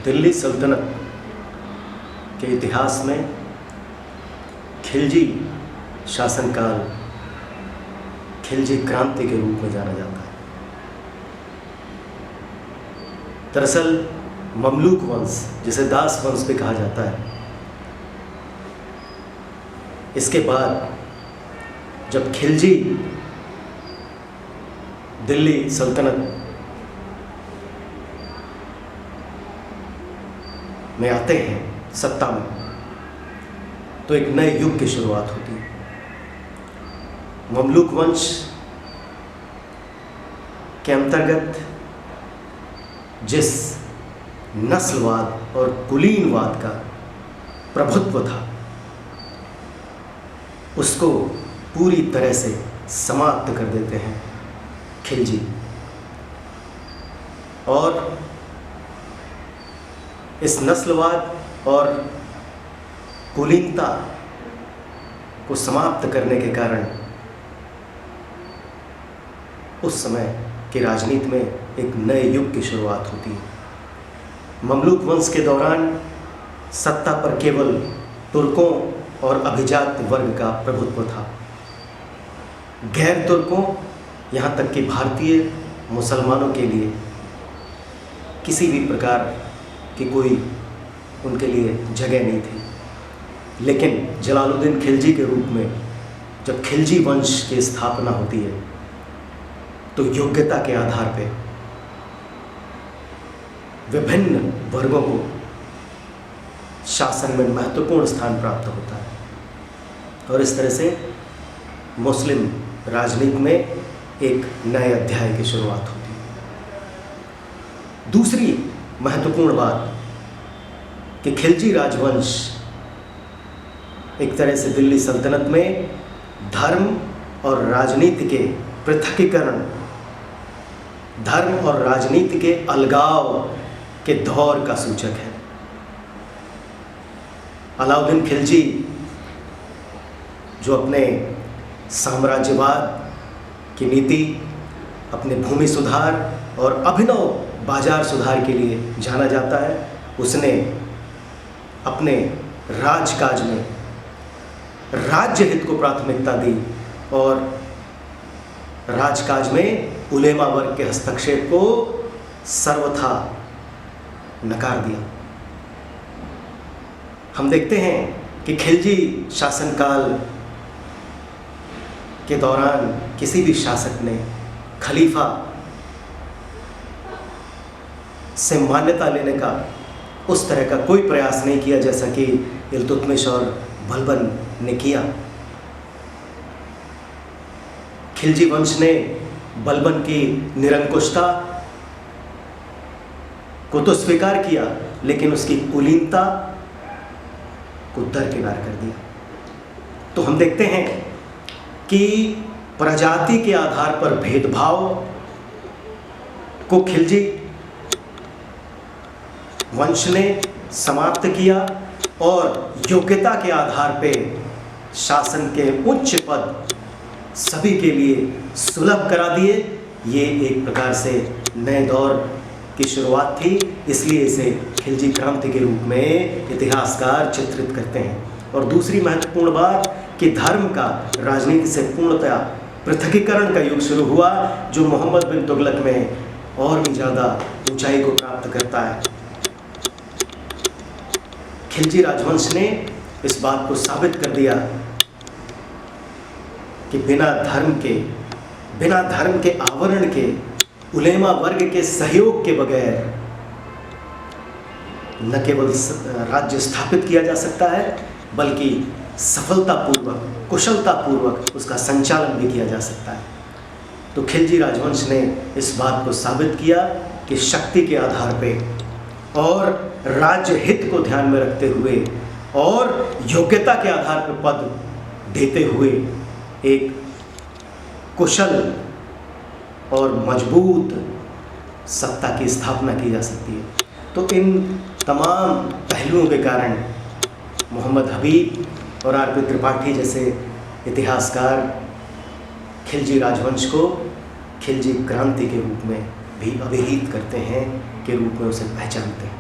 दिल्ली सल्तनत के इतिहास में खिलजी शासनकाल खिलजी क्रांति के रूप में जाना जाता है। दरअसल ममलूक वंश, जिसे दास वंश भी कहा जाता है, इसके बाद जब खिलजी दिल्ली सल्तनत में आते हैं सत्ता में, तो एक नए युग की शुरुआत होती है। ममलूक वंश के अंतर्गत जिस नस्लवाद और कुलीनवाद का प्रभुत्व था, उसको पूरी तरह से समाप्त कर देते हैं खिलजी, और इस नस्लवाद और कुलीनता को समाप्त करने के कारण उस समय की राजनीति में एक नए युग की शुरुआत होती है। ममलूक वंश के दौरान सत्ता पर केवल तुर्कों और अभिजात वर्ग का प्रभुत्व था। गैर तुर्कों, यहाँ तक कि भारतीय मुसलमानों के लिए किसी भी प्रकार की कोई उनके लिए जगह नहीं थी। लेकिन जलालुद्दीन खिलजी के रूप में जब खिलजी वंश की स्थापना होती है, तो योग्यता के आधार पर विभिन्न वर्गों को शासन में महत्वपूर्ण स्थान प्राप्त होता है, और इस तरह से मुस्लिम राजनीति में एक नए अध्याय की शुरुआत होती है। दूसरी महत्वपूर्ण बात कि खिलजी राजवंश एक तरह से दिल्ली सल्तनत में धर्म और राजनीति के पृथकीकरण, धर्म और राजनीति के अलगाव के दौर का सूचक है। अलाउद्दीन खिलजी जो अपने साम्राज्यवाद की नीति, अपने भूमि सुधार और अभिनव बाजार सुधार के लिए जाना जाता है, उसने अपने राजकाज में राज्य हित को प्राथमिकता दी और राजकाज में उलेमा वर्ग के हस्तक्षेप को सर्वथा नकार दिया। हम देखते हैं कि खिलजी शासनकाल के दौरान किसी भी शासक ने खलीफा से मान्यता लेने का उस तरह का कोई प्रयास नहीं किया जैसा कि इल्तुतमिश और बलबन ने किया। खिलजी वंश ने बलबन की निरंकुशता को तो स्वीकार किया, लेकिन उसकी कुलीनता को दरकिनार कर दिया। तो हम देखते हैं कि प्रजाति के आधार पर भेदभाव को खिलजी वंश ने समाप्त किया और योग्यता के आधार पे शासन के उच्च पद सभी के लिए सुलभ करा दिए। ये एक प्रकार से नए दौर की शुरुआत थी, इसलिए इसे खिलजी क्रांति के रूप में इतिहासकार चित्रित करते हैं। और दूसरी महत्वपूर्ण बात कि धर्म का राजनीति से पूर्णतया पृथकीकरण का युग शुरू हुआ, जो मोहम्मद बिन तुगलक में और भी ज़्यादा ऊंचाई को प्राप्त करता है। खिलजी राजवंश ने इस बात को साबित कर दिया कि बिना धर्म के आवरण के, उलेमा वर्ग के सहयोग के बगैर न केवल राज्य स्थापित किया जा सकता है, बल्कि सफलतापूर्वक, कुशलतापूर्वक उसका संचालन भी किया जा सकता है। तो खिलजी राजवंश ने इस बात को साबित किया कि शक्ति के आधार पे और राज्य हित को ध्यान में रखते हुए और योग्यता के आधार पर पद देते हुए एक कुशल और मजबूत सत्ता की स्थापना की जा सकती है। तो इन तमाम पहलुओं के कारण मोहम्मद हबीब और आर.पी. त्रिपाठी जैसे इतिहासकार खिलजी राजवंश को खिलजी क्रांति के रूप में भी अभिहित करते हैं, के रूप में उसे पहचानते हैं।